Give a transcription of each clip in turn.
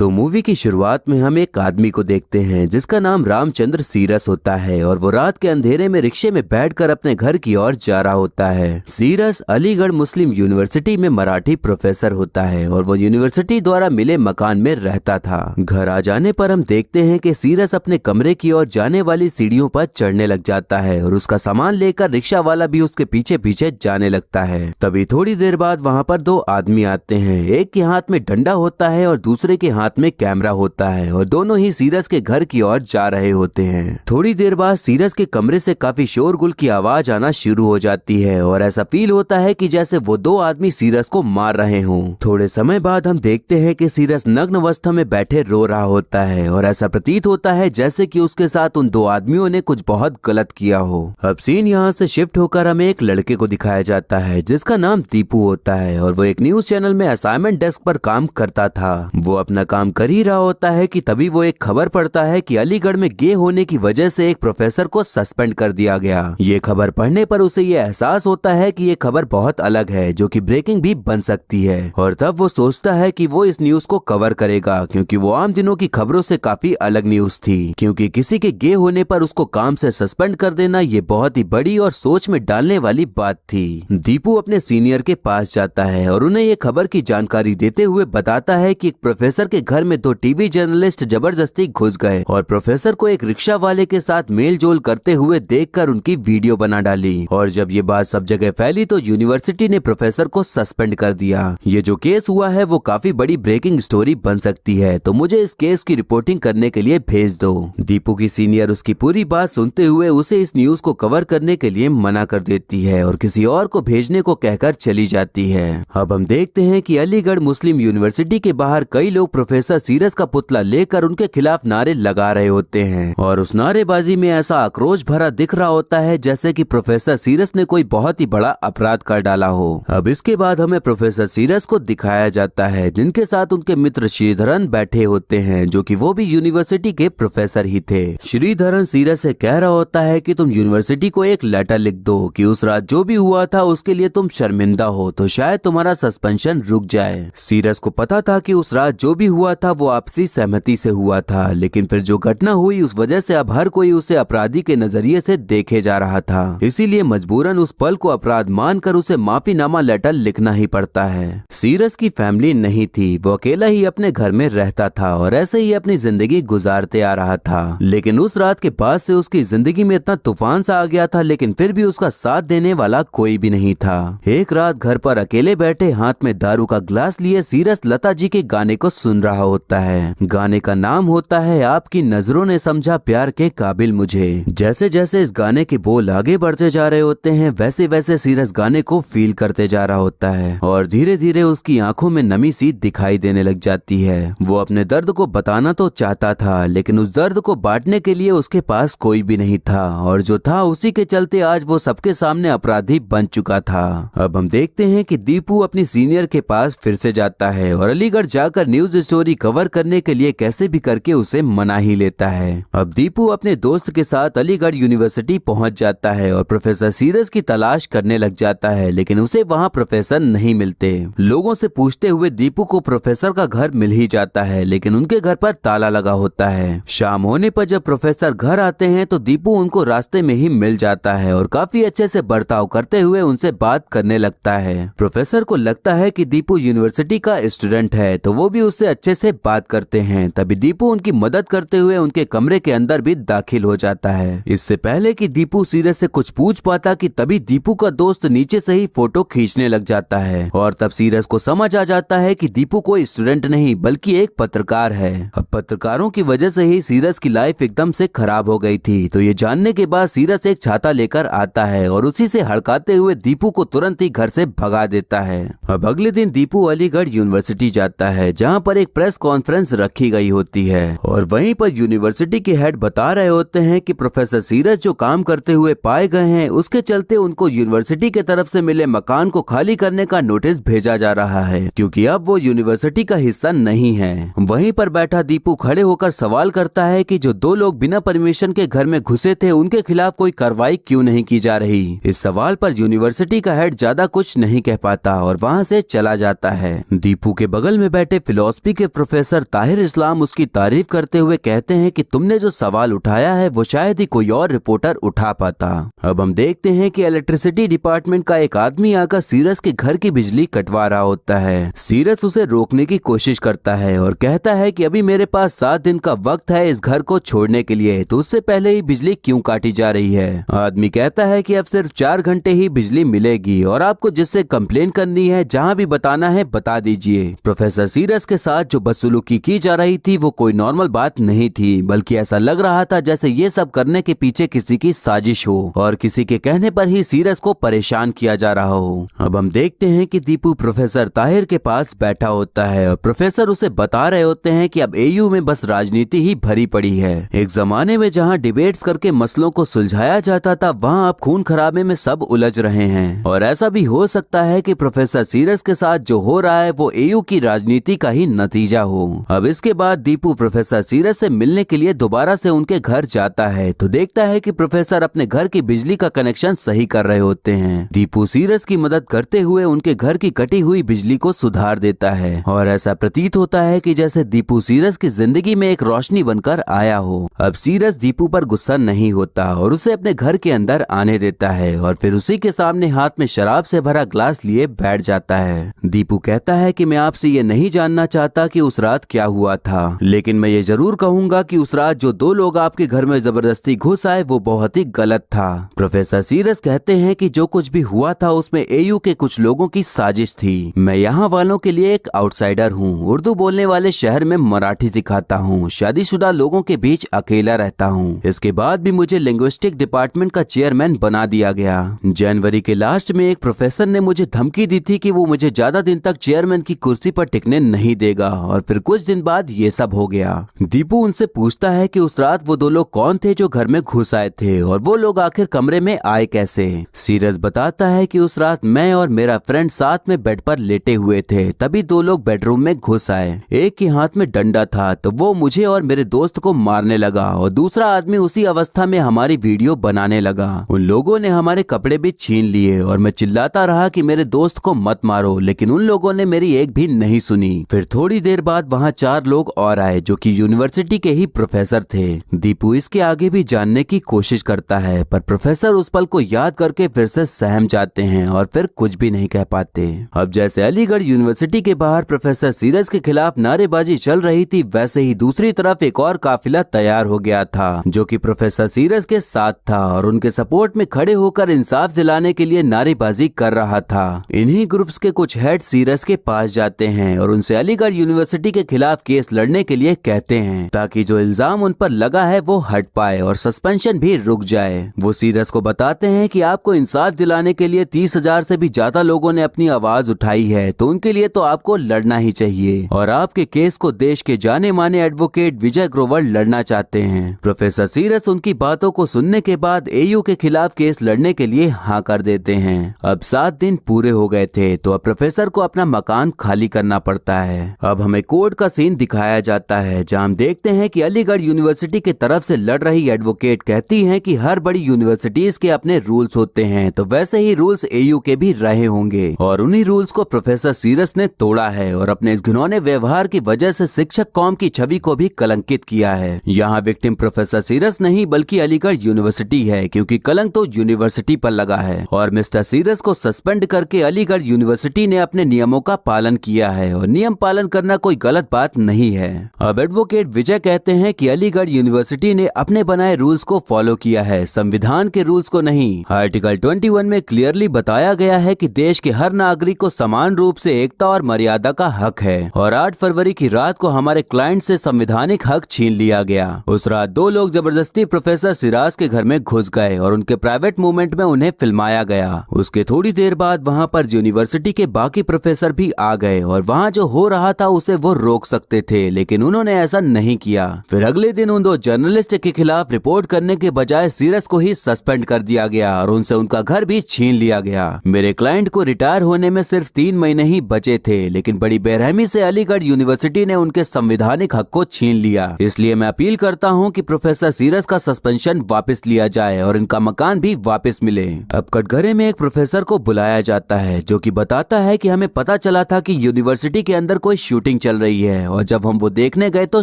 तो मूवी की शुरुआत में हम एक आदमी को देखते हैं जिसका नाम रामचंद्र सीरस होता है और वो रात के अंधेरे में रिक्शे में बैठकर अपने घर की ओर जा रहा होता है। सीरस अलीगढ़ मुस्लिम यूनिवर्सिटी में मराठी प्रोफेसर होता है और वो यूनिवर्सिटी द्वारा मिले मकान में रहता था। घर आ जाने पर हम देखते हैं कि सीरस अपने कमरे की ओर जाने वाली सीढ़ियों पर चढ़ने लग जाता है और उसका सामान लेकर रिक्शा वाला भी उसके पीछे पीछे जाने लगता है। तभी थोड़ी देर बाद वहाँ पर दो आदमी आते हैं। एक के हाथ में डंडा होता है और दूसरे के हाथ में कैमरा होता है और दोनों ही सीरस के घर की ओर जा रहे होते हैं। थोड़ी देर बाद सीरस के कमरे से काफी शोरगुल की आवाज आना शुरू हो जाती है और ऐसा फील होता है कि जैसे वो दो आदमी सीरस को मार रहे हों। थोड़े समय बाद हम देखते हैं कि सीरस नग्न अवस्था में बैठे रो रहा होता है और ऐसा प्रतीत होता है जैसे कि उसके साथ उन दो आदमियों ने कुछ बहुत गलत किया हो। अब सीन यहाँ से शिफ्ट होकर हमें एक लड़के को दिखाया जाता है जिसका नाम दीपू होता है और वो एक न्यूज चैनल में असाइनमेंट डेस्क पर काम करता था। वो अपना काम कर ही रहा होता है कि तभी वो एक खबर पढ़ता है कि अलीगढ़ में गे होने की वजह से एक प्रोफेसर को सस्पेंड कर दिया गया। ये खबर पढ़ने पर उसे ये एहसास होता है कि ये खबर बहुत अलग है जो कि ब्रेकिंग भी बन सकती है और तब वो सोचता है कि वो इस न्यूज को कवर करेगा क्योंकि वो आम दिनों की खबरों से काफी अलग न्यूज थी। क्योंकि किसी के गे होने पर उसको काम से सस्पेंड कर देना ये बहुत ही बड़ी और सोच में डालने वाली बात थी। दीपू अपने सीनियर के पास जाता है और उन्हें ये खबर की जानकारी देते हुए बताता है कि एक प्रोफेसर के घर में दो टीवी जर्नलिस्ट जबरदस्ती घुस गए और प्रोफेसर को एक रिक्शा वाले के साथ मेल जोल करते हुए देखकर उनकी वीडियो बना डाली और जब ये बात सब जगह फैली तो यूनिवर्सिटी ने प्रोफेसर को सस्पेंड कर दिया। ये जो केस हुआ है वो काफी बड़ी ब्रेकिंग स्टोरी बन सकती है, तो मुझे इस केस की रिपोर्टिंग करने के लिए भेज दो। दीपू की सीनियर उसकी पूरी बात सुनते हुए उसे इस न्यूज को कवर करने के लिए मना कर देती है और किसी और को भेजने को कहकर चली जाती है। अब हम देखते हैं कि अलीगढ़ मुस्लिम यूनिवर्सिटी के बाहर कई लोग प्रोफेसर सीरस का पुतला लेकर उनके खिलाफ नारे लगा रहे होते हैं और उस नारेबाजी में ऐसा आक्रोश भरा दिख रहा होता है जैसे कि प्रोफेसर सीरस ने कोई बहुत ही बड़ा अपराध कर डाला हो। अब इसके बाद हमें प्रोफेसर सीरस को दिखाया जाता है जिनके साथ उनके मित्र श्रीधरन बैठे होते हैं जो कि वो भी यूनिवर्सिटी के प्रोफेसर ही थे। श्रीधरन सीरस से कह रहा होता है कि तुम यूनिवर्सिटी को एक लेटर लिख दो कि उस रात जो भी हुआ था उसके लिए तुम शर्मिंदा हो तो शायद तुम्हारा सस्पेंशन रुक जाए। सीरस को पता था कि उस रात जो भी हुआ था वो आपसी सहमति से हुआ था, लेकिन फिर जो घटना हुई उस वजह से अब हर कोई उसे अपराधी के नजरिए से देखे जा रहा था, इसीलिए मजबूरन उस पल को अपराध मानकर उसे माफीनामा लेटर लिखना ही पड़ता है। सीरस की फैमिली नहीं थी, वो अकेला ही अपने घर में रहता था और ऐसे ही अपनी जिंदगी गुजारते आ रहा था। लेकिन उस रात के बाद से उसकी जिंदगी में इतना तूफान सा आ गया था, लेकिन फिर भी उसका साथ देने वाला कोई भी नहीं था। एक रात घर पर अकेले बैठे हाथ में दारू का ग्लास लिए सीरस लता जी के गाने को सुन रहा होता है। गाने का नाम होता है आपकी नजरों ने समझा प्यार के काबिल मुझे। जैसे जैसे इस गाने के बोल आगे बढ़ते जा रहे होते हैं वैसे वैसे सीरस गाने को फील करते जा रहा होता है और धीरे धीरे उसकी आंखों में नमी सी दिखाई देने लग जाती है। वो अपने दर्द को बताना तो चाहता था लेकिन उस दर्द को बांटने के लिए उसके पास कोई भी नहीं था और जो था उसी के चलते आज वो सबके सामने अपराधी बन चुका था। अब हम देखते हैं कि दीपू अपनी सीनियर के पास फिर से जाता है और अलीगढ़ जाकर न्यूज स्टोरी कवर करने के लिए कैसे भी करके उसे मना ही लेता है। अब दीपू अपने दोस्त के साथ अलीगढ़ यूनिवर्सिटी पहुंच जाता है और प्रोफेसर सीरस की तलाश करने लग जाता है, लेकिन उसे वहां प्रोफेसर नहीं मिलते। लोगों से पूछते हुए दीपू को प्रोफेसर का घर मिल ही जाता है, लेकिन उनके घर पर ताला लगा होता है। शाम होने पर जब प्रोफेसर घर आते हैं तो दीपू उनको रास्ते में ही मिल जाता है और काफी अच्छे से बर्ताव करते हुए उनसे बात करने लगता है। प्रोफेसर को लगता है कि दीपू यूनिवर्सिटी का स्टूडेंट है तो वो भी उससे अच्छे से बात करते हैं। तभी दीपू उनकी मदद करते हुए उनके कमरे के अंदर भी दाखिल हो जाता है। इससे पहले कि दीपू सीरस से कुछ पूछ पाता कि तभी दीपू का दोस्त नीचे से ही फोटो खींचने लग जाता है और तब सीरस को समझ आ जाता है कि दीपू कोई स्टूडेंट नहीं बल्कि एक पत्रकार है। अब पत्रकारों की वजह से ही सीरस की लाइफ एकदम से खराब हो गई थी, तो ये जानने के बाद सीरस एक छाता लेकर आता है और उसी से हड़काते हुए दीपू को तुरंत ही घर से भगा देता है। अब अगले दिन दीपू अलीगढ़ यूनिवर्सिटी जाता है जहाँ पर एक प्रेस कॉन्फ्रेंस रखी गई होती है और वहीं पर यूनिवर्सिटी के हेड बता रहे होते हैं कि प्रोफेसर सीरस जो काम करते हुए पाए गए हैं उसके चलते उनको यूनिवर्सिटी के तरफ से मिले मकान को खाली करने का नोटिस भेजा जा रहा है क्योंकि अब वो यूनिवर्सिटी का हिस्सा नहीं है। वहीं पर बैठा दीपू खड़े होकर सवाल करता है कि जो दो लोग बिना परमिशन के घर में घुसे थे उनके खिलाफ कोई कार्रवाई क्यों नहीं की जा रही। इस सवाल पर यूनिवर्सिटी का हेड ज्यादा कुछ नहीं कह पाता और वहाँ से चला जाता है। दीपू के बगल में बैठे फिलॉसफी के प्रोफेसर ताहिर इस्लाम उसकी तारीफ करते हुए कहते हैं कि तुमने जो सवाल उठाया है वो शायद ही कोई और रिपोर्टर उठा पाता। अब हम देखते हैं कि इलेक्ट्रिसिटी डिपार्टमेंट का एक आदमी आकर सीरस के घर की बिजली कटवा रहा होता है। सीरस उसे रोकने की कोशिश करता है और कहता है कि अभी मेरे पास 7 दिन का वक्त है इस घर को छोड़ने के लिए, तो उससे पहले ही बिजली क्यों काटी जा रही है। आदमी कहता है कि अब सिर्फ 4 घंटे ही बिजली मिलेगी और आपको जिससे कंप्लेन करनी है जहाँ भी बताना है बता दीजिए। प्रोफेसर सीरस के साथ जो बदसलूकी की जा रही थी वो कोई नॉर्मल बात नहीं थी, बल्कि ऐसा लग रहा था जैसे ये सब करने के पीछे किसी की साजिश हो और किसी के कहने पर ही सीरस को परेशान किया जा रहा हो। अब हम देखते हैं कि दीपू प्रोफेसर ताहिर के पास बैठा होता है और प्रोफेसर उसे बता रहे होते हैं कि अब एयू में बस राजनीति ही भरी पड़ी है। एक जमाने में जहां डिबेट्स करके मसलों को सुलझाया जाता था, वहां अब खून खराबे में सब उलझ रहे हैं और ऐसा भी हो सकता है कि प्रोफेसर सीरस के साथ जो हो रहा है वो एयू की राजनीति का ही नतीजा हो। अब इसके बाद दीपू प्रोफेसर सीरस से मिलने के लिए दोबारा से उनके घर जाता है तो देखता है कि प्रोफेसर अपने घर की बिजली का कनेक्शन सही कर रहे होते हैं। दीपू सीरस की मदद करते हुए उनके घर की कटी हुई बिजली को सुधार देता है और ऐसा प्रतीत होता है कि जैसे दीपू सीरस की जिंदगी में एक रोशनी बनकर आया हो। अब सीरस दीपू पर गुस्सा नहीं होता और उसे अपने घर के अंदर आने देता है और फिर उसी के सामने हाथ में शराब से भरा ग्लास लिए बैठ जाता है। दीपू कहता है कि मैं आपसे ये नहीं जानना चाहता कि उस रात क्या हुआ था, लेकिन मैं ये जरूर कहूंगा कि उस रात जो 2 लोग आपके घर में जबरदस्ती घुस आए वो बहुत ही गलत था। प्रोफेसर सीरस कहते हैं कि जो कुछ भी हुआ था उसमें एयू के कुछ लोगों की साजिश थी। मैं यहाँ वालों के लिए एक आउटसाइडर हूँ, उर्दू बोलने वाले शहर में मराठी सिखाता हूँ, शादीशुदा लोगों के बीच अकेला रहता हूँ। इसके बाद भी मुझे लिंग्विस्टिक डिपार्टमेंट का चेयरमैन बना दिया गया। जनवरी के लास्ट में एक प्रोफेसर ने मुझे धमकी दी थी कि वो मुझे ज्यादा दिन तक चेयरमैन की कुर्सी पर टिकने नहीं देगा और फिर कुछ दिन बाद ये सब हो गया। दीपू उनसे पूछता है कि उस रात वो 2 लोग कौन थे जो घर में घुस आए थे और वो लोग आखिर कमरे में आए कैसे। सीरस बताता है कि उस रात मैं और मेरा फ्रेंड साथ में बेड पर लेटे हुए थे, तभी 2 लोग बेडरूम में घुस आए। एक के हाथ में डंडा था तो वो मुझे और मेरे दोस्त को मारने लगा और दूसरा आदमी उसी अवस्था में हमारी वीडियो बनाने लगा। उन लोगों ने हमारे कपड़े भी छीन लिए और मैं चिल्लाता रहा कि मेरे दोस्त को मत मारो, लेकिन उन लोगों ने मेरी एक भी नहीं सुनी। फिर थोड़ी देर बाद वहाँ 4 लोग और आए जो कि यूनिवर्सिटी के ही प्रोफेसर थे। दीपू इसके आगे भी जानने की कोशिश करता है पर प्रोफेसर उस पल को याद करके फिर से सहम जाते हैं और फिर कुछ भी नहीं कह पाते। अब जैसे अलीगढ़ यूनिवर्सिटी के बाहर प्रोफेसर सीरस के खिलाफ नारेबाजी चल रही थी, वैसे ही दूसरी तरफ एक और काफिला तैयार हो गया था जो कि प्रोफेसर सीरस के साथ था और उनके सपोर्ट में खड़े होकर इंसाफ दिलाने के लिए नारेबाजी कर रहा था। इन्हीं ग्रुप्स के कुछ हेड सीरस के पास जाते हैं और उनसे अलीगढ़ यूनिवर्सिटी के खिलाफ केस लड़ने के लिए कहते हैं ताकि जो इल्जाम उन पर लगा है वो हट पाए और सस्पेंशन भी रुक जाए। वो सीरस को बताते हैं कि आपको इंसाफ दिलाने के लिए 30,000 से भी ज्यादा लोगों ने अपनी आवाज उठाई है, तो उनके लिए तो आपको लड़ना ही चाहिए और आपके केस को देश के जाने माने एडवोकेट विजय ग्रोवर लड़ना चाहते हैं। प्रोफेसर सीरस उनकी बातों को सुनने के बाद एयू के खिलाफ केस लड़ने के लिए हाँ कर देते हैं। अब 7 दिन पूरे हो गए थे तो अब प्रोफेसर को अपना मकान खाली करना पड़ता है। अब हमें कोर्ट का सीन दिखाया जाता है जहाँ हम देखते हैं कि अलीगढ़ यूनिवर्सिटी की तरफ से लड़ रही एडवोकेट कहती हैं कि हर बड़ी यूनिवर्सिटीज के अपने रूल्स होते हैं, तो वैसे ही रूल्स एयू के भी रहे होंगे और उन्हीं रूल्स को प्रोफेसर सीरस ने तोड़ा है और अपने इस घिनौने व्यवहार की वजह से शिक्षक कौम की छवि को भी कलंकित किया है। यहाँ विक्टिम प्रोफेसर सीरस नहीं बल्कि अलीगढ़ यूनिवर्सिटी है, क्योंकि कलंक तो यूनिवर्सिटी पर लगा है और मिस्टर सीरस को सस्पेंड करके अलीगढ़ यूनिवर्सिटी ने अपने नियमों का पालन किया है और नियम पालन करना कोई गलत बात नहीं है। अब एडवोकेट विजय कहते हैं कि अलीगढ़ यूनिवर्सिटी ने अपने बनाए रूल्स को फॉलो किया है, संविधान के रूल्स को नहीं। आर्टिकल 21 में क्लियरली बताया गया है कि देश के हर नागरिक को समान रूप से एकता और मर्यादा का हक है और 8 फरवरी की रात को हमारे क्लाइंट से संवैधानिक हक छीन लिया गया। उस रात 2 लोग जबरदस्ती प्रोफेसर सिराज के घर में घुस गए और उनके प्राइवेट मूवमेंट में उन्हें फिल्माया गया। उसके थोड़ी देर बाद वहाँ पर यूनिवर्सिटी के बाकी प्रोफेसर भी आ गए और वहाँ जो हो रहा था उसे वो रोक सकते थे, लेकिन उन्होंने ऐसा नहीं किया। फिर अगले दिन उन 2 जर्नलिस्ट के खिलाफ रिपोर्ट करने के बजाय सीरस को ही सस्पेंड कर दिया गया और उनसे उनका घर भी छीन लिया गया। मेरे क्लाइंट को रिटायर होने में सिर्फ 3 महीने ही बचे थे, लेकिन बड़ी बेरहमी से अलीगढ़ यूनिवर्सिटी ने उनके संवैधानिक हक को छीन लिया। इसलिए मैं अपील करता हूं कि प्रोफेसर सीरस का सस्पेंशन वापस लिया जाए और इनका मकान भी वापस मिले। अब कटघरे में एक प्रोफेसर को बुलाया जाता है जो कि बताता है कि हमें पता चला था कि यूनिवर्सिटी के अंदर कोई शूटिंग चल चल रही है और जब हम वो देखने गए तो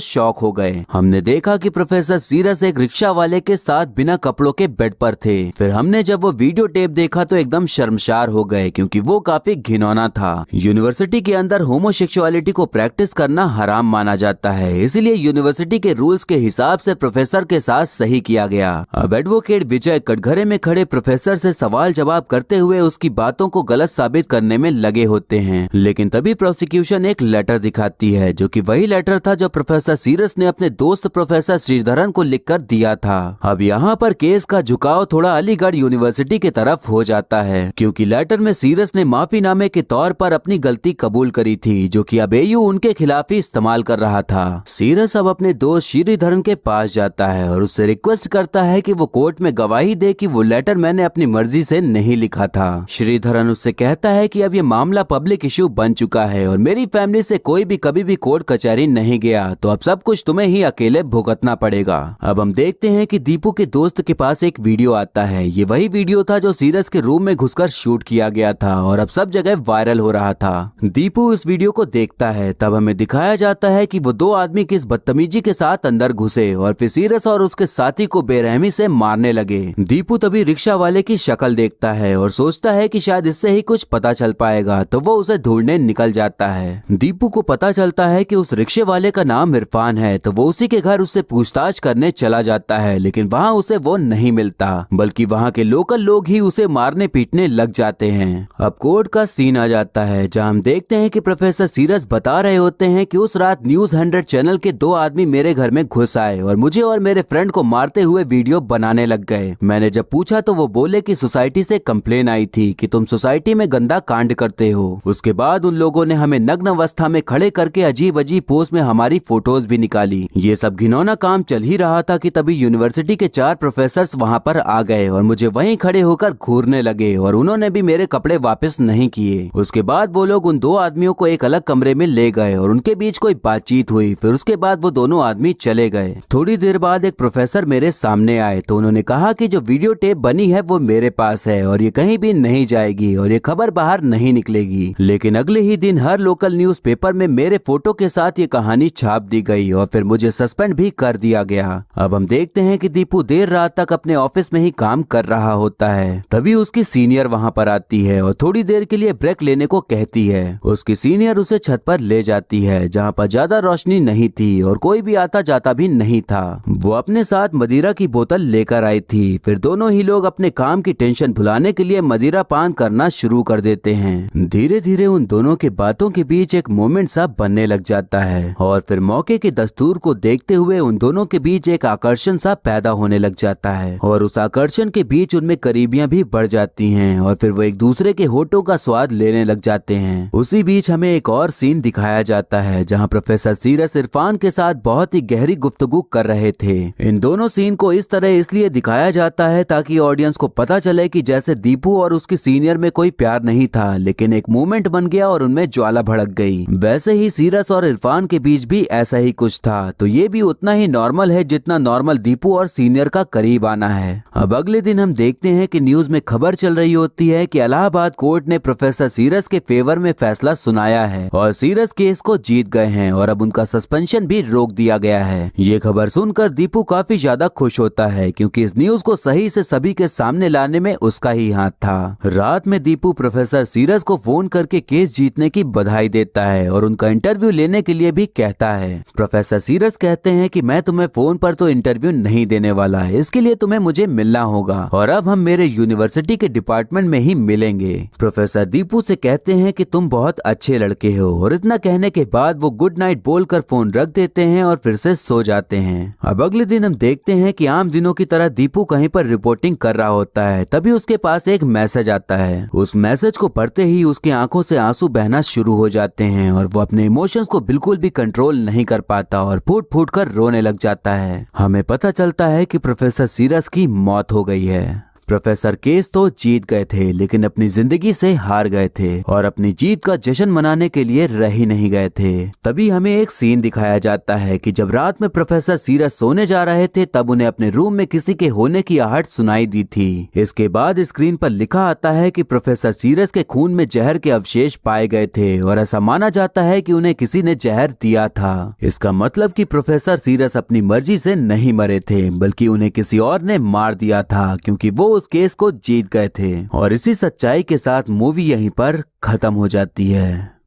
शॉक हो गए। हमने देखा कि प्रोफेसर सीरस एक रिक्शा वाले के साथ बिना कपड़ों के बेड पर थे। फिर हमने जब वो वीडियो टेप देखा तो एकदम शर्मसार हो गए क्योंकि वो काफी घिनौना था। यूनिवर्सिटी के अंदर होमोसेक्सुअलिटी को प्रैक्टिस करना हराम माना जाता है, इसलिए यूनिवर्सिटी के रूल्स के हिसाब से प्रोफेसर के साथ सही किया गया। अब एडवोकेट विजय कटघरे में खड़े प्रोफेसर से सवाल जवाब करते हुए उसकी बातों को गलत साबित करने में लगे होते हैं, लेकिन तभी प्रोसिक्यूशन एक लेटर दिखाती है जो कि वही लेटर था जो प्रोफेसर सीरस ने अपने दोस्त प्रोफेसर श्रीधरन को लिखकर दिया था। अब यहाँ पर केस का झुकाव थोड़ा अलीगढ़ यूनिवर्सिटी की तरफ हो जाता है क्योंकि लेटर में सीरस ने माफीनामे के तौर पर अपनी गलती कबूल करी थी जो कि अब एयू उनके खिलाफ ही इस्तेमाल कर रहा था। सीरस अब अपने दोस्त श्रीधरन के पास जाता है और उससे रिक्वेस्ट करता है कि वो कोर्ट में गवाही दे कि वो लेटर मैंने अपनी मर्जी से नहीं लिखा था। श्रीधरन उससे कहता है कि अब ये मामला पब्लिक इश्यू बन चुका है और मेरी फैमिली से कोई भी कभी भी कोर्ट कचहरी नहीं गया, तो अब सब कुछ तुम्हें ही अकेले भुगतना पड़ेगा। अब हम देखते हैं कि दीपू के दोस्त के पास एक वीडियो आता है। ये वही वीडियो था जो सीरस के रूम में घुसकर शूट किया गया था और अब सब जगह वायरल हो रहा था। दीपू इस वीडियो को देखता है, तब हमें दिखाया जाता है कि वो दो आदमी किस बदतमीजी के साथ अंदर घुसे और फिर सीरस और उसके साथी को बेरहमी से मारने लगे। दीपू तभी रिक्शा वाले की शक्ल देखता है और सोचता है कि शायद इससे ही कुछ पता चल पाएगा, तो वो उसे ढूंढने निकल जाता है। दीपू को पता चलता है कि उस रिक्शे वाले का नाम इरफान है, तो वो उसी के घर उससे पूछताछ करने चला जाता है, लेकिन वहाँ उसे वो नहीं मिलता, बल्कि वहाँ के लोकल लोग ही उसे मारने पीटने लग जाते हैं। अब कोर्ट का सीन आ जाता है जहाँ हम देखते हैं कि प्रोफेसर सीरस बता रहे होते हैं कि उस रात न्यूज 100 चैनल के दो आदमी मेरे घर में घुस आए और मुझे और मेरे फ्रेंड को मारते हुए वीडियो बनाने लग गए। मैंने जब पूछा तो वो बोले कि सोसाइटी से कंप्लेन आई थी कि तुम सोसाइटी में गंदा कांड करते हो। उसके बाद उन लोगों ने हमें नग्न अवस्था में खड़े करके अजीब अजीब पोज में हमारी फोटोज भी निकाली। ये सब घिनौना काम चल ही रहा था कि तभी यूनिवर्सिटी के 4 प्रोफेसर्स वहाँ पर आ गए और मुझे वहीं खड़े होकर घूरने लगे और उन्होंने भी मेरे कपड़े वापस नहीं किए। उसके बाद वो लोग उन दो आदमियों को एक अलग कमरे में ले गए और उनके बीच कोई बातचीत हुई। फिर उसके बाद वो दोनों आदमी चले गए। थोड़ी देर बाद एक प्रोफेसर मेरे सामने आए तो उन्होंने कहा कि जो वीडियो टेप बनी है वो मेरे पास है और ये कहीं भी नहीं जाएगी और ये खबर बाहर नहीं निकलेगी। लेकिन अगले ही दिन हर लोकल न्यूज़पेपर में मेरे फोटो के साथ ये कहानी छाप दी गई और फिर मुझे सस्पेंड भी कर दिया गया। अब हम देखते हैं कि दीपू देर रात तक अपने ऑफिस में ही काम कर रहा होता है। तभी उसकी सीनियर वहाँ पर आती है और थोड़ी देर के लिए ब्रेक लेने को कहती है। उसकी सीनियर उसे छत पर ले जाती है जहाँ पर ज्यादा रोशनी नहीं थी और कोई भी आता जाता भी नहीं था। वो अपने साथ मदिरा की बोतल लेकर आई थी। फिर दोनों ही लोग अपने काम की टेंशन भुलाने के लिए मदिरा पान करना शुरू कर देते हैं। धीरे धीरे उन दोनों के बातों के बीच एक मोमेंट सा बनने लग जाता है और फिर मौके के दस्तूर को देखते हुए उन दोनों के बीच एक आकर्षण सा पैदा होने लग जाता है और उस आकर्षण के बीच उनमें करीबियां भी बढ़ जाती हैं और फिर वो एक दूसरे के होठों का स्वाद लेने लग जाते हैं। उसी बीच हमें एक और सीन दिखाया जाता है जहां प्रोफेसर सीरस इरफान के साथ बहुत ही गहरी गुफ्तगू कर रहे थे। इन दोनों सीन को इस तरह इसलिए दिखाया जाता है ताकि ऑडियंस को पता चले कि जैसे दीपू और उसकी सीनियर में कोई प्यार नहीं था, लेकिन एक मूवमेंट बन गया और उनमें ज्वाला भड़क गई। वैसे ही सीरस और इरफान के बीच भी ऐसा ही कुछ था, तो ये भी उतना ही नॉर्मल है जितना नॉर्मल दीपू और सीनियर का करीब आना है। अब अगले दिन हम देखते हैं कि न्यूज में खबर चल रही होती है कि इलाहाबाद कोर्ट ने प्रोफेसर सीरस के फेवर में फैसला सुनाया है और सीरस केस को जीत गए हैं और अब उनका सस्पेंशन भी रोक दिया गया है। ये खबर सुनकर दीपू काफी ज्यादा खुश होता है क्योंकि इस न्यूज को सही से सभी के सामने लाने में उसका ही हाथ था। रात में दीपू प्रोफेसर सीरस को फोन करके केस जीतने की बधाई देता है और उनका इंटरव्यू लेने के लिए भी कहता है। प्रोफेसर सीरस कहते हैं कि मैं तुम्हें फोन पर तो इंटरव्यू नहीं देने वाला है, इसके लिए तुम्हें मुझे मिलना होगा और अब हम मेरे यूनिवर्सिटी के डिपार्टमेंट में ही मिलेंगे। प्रोफेसर दीपू से कहते हैं कि तुम बहुत अच्छे लड़के हो और इतना कहने के बाद वो गुड नाइट बोलकर फोन रख देते हैं और फिर से सो जाते हैं। अब अगले दिन हम देखते हैं कि आम दिनों की तरह दीपू कहीं पर रिपोर्टिंग कर रहा होता है। तभी उसके पास एक मैसेज आता है। उस मैसेज को पढ़ते ही उसकी आंखों से आंसू बहना शुरू हो जाते हैं और वो अपने इमोशंस को बिल्कुल भी कंट्रोल नहीं कर पाता और फूट फूट कर रोने लग जाता है। हमें पता चलता है कि प्रोफेसर सीरस की मौत हो गई है। प्रोफेसर केस तो जीत गए थे लेकिन अपनी जिंदगी से हार गए थे और अपनी जीत का जश्न मनाने के लिए रह ही नहीं गए थे। तभी हमें एक सीन दिखाया जाता है कि जब रात में प्रोफेसर सीरस सोने जा रहे थे तब उन्हें अपने रूम में किसी के होने की आहट सुनाई दी थी। इसके बाद स्क्रीन पर लिखा आता है कि प्रोफेसर सीरस के खून में जहर के अवशेष पाए गए थे और ऐसा माना जाता है कि उन्हें किसी ने जहर दिया था। इसका मतलब कि प्रोफेसर सीरस अपनी मर्जी से नहीं मरे थे बल्कि उन्हें किसी और ने मार दिया था क्योंकि वो उस केस को जीत गए थे। और इसी सच्चाई के साथ मूवी यहीं पर खत्म हो जाती है।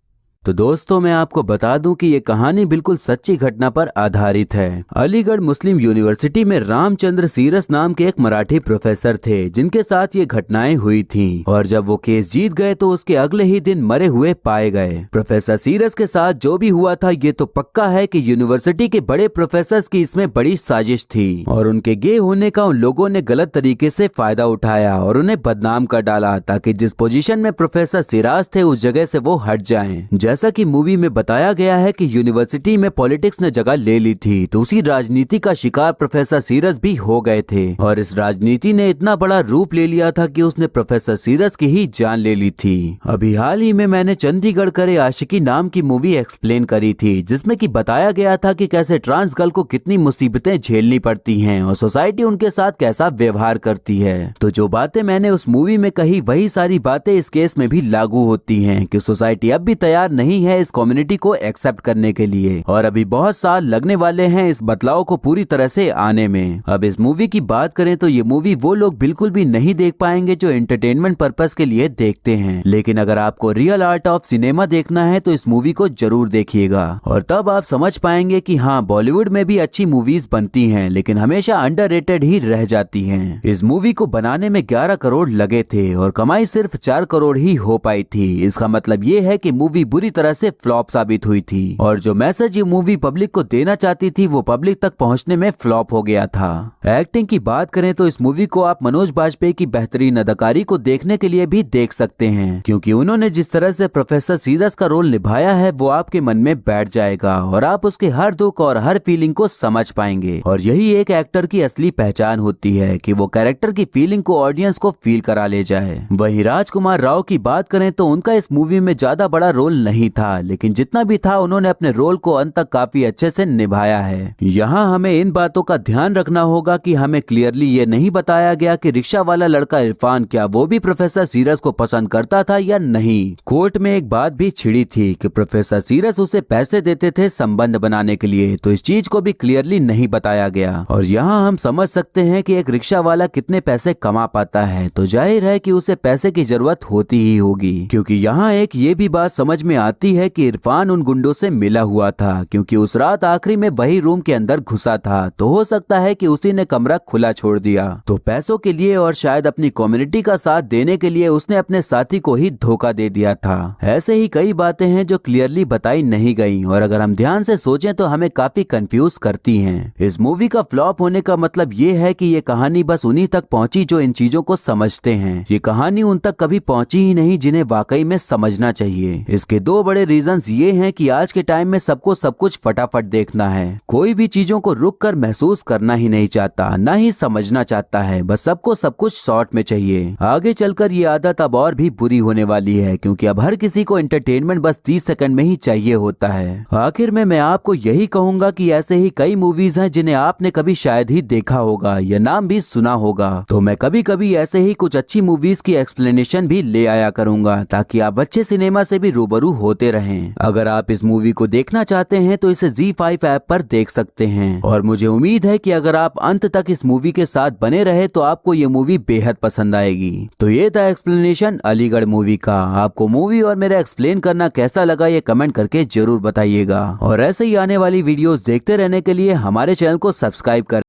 तो दोस्तों मैं आपको बता दूं कि ये कहानी बिल्कुल सच्ची घटना पर आधारित है। अलीगढ़ मुस्लिम यूनिवर्सिटी में रामचंद्र सीरस नाम के एक मराठी प्रोफेसर थे जिनके साथ ये घटनाएं हुई थीं और जब वो केस जीत गए तो उसके अगले ही दिन मरे हुए पाए गए। प्रोफेसर सीरस के साथ जो भी हुआ था ये तो पक्का है कि यूनिवर्सिटी के बड़े प्रोफेसर की इसमें बड़ी साजिश थी और उनके गे होने का उन लोगों ने गलत तरीके से फायदा उठाया और उन्हें बदनाम कर डाला ताकि जिस पोजीशन में प्रोफेसर सिराज थे उस जगह से वो हट जाएं। जैसा कि मूवी में बताया गया है कि यूनिवर्सिटी में पॉलिटिक्स ने जगह ले ली थी तो उसी राजनीति का शिकार प्रोफेसर सीरस भी हो गए थे और इस राजनीति ने इतना बड़ा रूप ले लिया था कि उसने प्रोफेसर सीरस की ही जान ले ली थी। अभी हाल ही में मैंने चंडीगढ़ करे आशिकी नाम की मूवी एक्सप्लेन करी थी जिसमें कि बताया गया था कि कैसे ट्रांस गर्ल को कितनी मुसीबतें झेलनी पड़ती हैं और सोसाइटी उनके साथ कैसा व्यवहार करती है। तो जो बातें मैंने उस मूवी में कही वही सारी बातें इस केस में भी लागू होती हैं कि सोसाइटी अब भी तैयार नहीं है इस कम्युनिटी को एक्सेप्ट करने के लिए और अभी बहुत साल लगने वाले हैं इस बदलाव को पूरी तरह से आने में। अब इस मूवी की बात करें तो ये मूवी वो लोग बिल्कुल भी नहीं देख पाएंगे जो एंटरटेनमेंट पर्पस के लिए देखते हैं, लेकिन अगर आपको रियल आर्ट ऑफ सिनेमा देखना है तो इस मूवी को जरूर देखिएगा और तब आप समझ पाएंगे कि हाँ बॉलीवुड में भी अच्छी मूवीज बनती हैं लेकिन हमेशा अंडररेटेड ही रह जाती हैं। इस मूवी को बनाने में 11 करोड़ लगे थे और कमाई सिर्फ 4 करोड़ ही हो पाई थी। इसका मतलब ये है कि मूवी बुरी तरह से फ्लॉप साबित हुई थी और जो मैसेज ये मूवी पब्लिक को देना चाहती थी वो पब्लिक तक पहुंचने में फ्लॉप हो गया था। एक्टिंग की बात करें तो इस मूवी को आप मनोज बाजपेयी की बेहतरीन अदाकारी को देखने के लिए भी देख सकते हैं क्योंकि उन्होंने जिस तरह से प्रोफेसर सीरस का रोल निभाया है वो आपके मन में बैठ जाएगा और आप उसके हर दुख और हर फीलिंग को समझ पाएंगे और यही एक एक्टर की असली पहचान होती है कि वो कैरेक्टर की फीलिंग को ऑडियंस को फील करा ले जाए। वहीं राजकुमार राव की बात करें तो उनका इस मूवी में ज्यादा बड़ा रोल नहीं था लेकिन जितना भी था उन्होंने अपने रोल को अंत तक काफी अच्छे से निभाया है। यहाँ हमें इन बातों का ध्यान रखना होगा कि हमें क्लियरली ये नहीं बताया गया कि रिक्शा वाला लड़का इरफान क्या वो भी प्रोफेसर सीरस को पसंद करता था या नहीं। कोर्ट में एक बात भी छिड़ी थी कि प्रोफेसर सीरस उसे पैसे देते थे संबंध बनाने के लिए, तो इस चीज को भी क्लियरली नहीं बताया गया और यहाँ हम समझ सकते हैं कि एक रिक्शा वाला कितने पैसे कमा पाता है, तो जाहिर है कि उसे पैसे की जरूरत होती ही होगी। क्योंकि यहाँ एक ये भी बात समझ में आती है कि इरफान उन गुंडों से मिला हुआ था क्योंकि उस रात आखिरी में वही रूम के अंदर घुसा था, तो हो सकता है कि उसी ने कमरा खुला छोड़ दिया। तो पैसों के लिए और शायद अपनी कम्युनिटी का साथ देने के लिए उसने अपने साथी को ही धोखा दे दिया था। ऐसे ही कई बातें हैं जो क्लियरली बताई नहीं गई और अगर हम ध्यान से सोचें तो हमें काफी कंफ्यूज करती हैं। इस मूवी का फ्लॉप होने का मतलब ये है कि ये कहानी बस उन्हीं तक पहुंची जो इन चीजों को समझते हैं। ये कहानी उन तक कभी पहुंची ही नहीं जिन्हें वाकई में समझना चाहिए। इसके दो बड़े रीजंस ये हैं कि आज के टाइम में सबको सब कुछ फटाफट देखना है, कोई भी चीजों को रुक कर महसूस करना ही नहीं चाहता, ना ही समझना चाहता है, बस सबको सब कुछ शॉर्ट में चाहिए। आगे चलकर ये आदत अब और भी बुरी होने वाली है क्योंकि अब हर किसी को एंटरटेनमेंट बस 30 सेकंड में ही चाहिए होता है। आखिर में मैं आपको यही कहूंगा कि ऐसे ही कई मूवीज हैं जिन्हें आपने कभी शायद ही देखा होगा या नाम भी सुना होगा, तो मैं कभी कभी ऐसे ही कुछ अच्छी मूवीज की एक्सप्लेनेशन भी ले आया करूंगा ताकि आप अच्छे सिनेमा से भी रूबरू होते रहें। अगर आप इस मूवी को देखना चाहते हैं तो इसे ZEE5 ऐप पर देख सकते हैं और मुझे उम्मीद है कि अगर आप अंत तक इस मूवी के साथ बने रहे तो आपको ये मूवी बेहद पसंद आएगी। तो ये था एक्सप्लेनेशन अलीगढ़ मूवी का। आपको मूवी और मेरा एक्सप्लेन करना कैसा लगा ये कमेंट करके जरूर बताइएगा और ऐसे ही आने वाली वीडियोस देखते रहने के लिए हमारे चैनल को सब्सक्राइब कर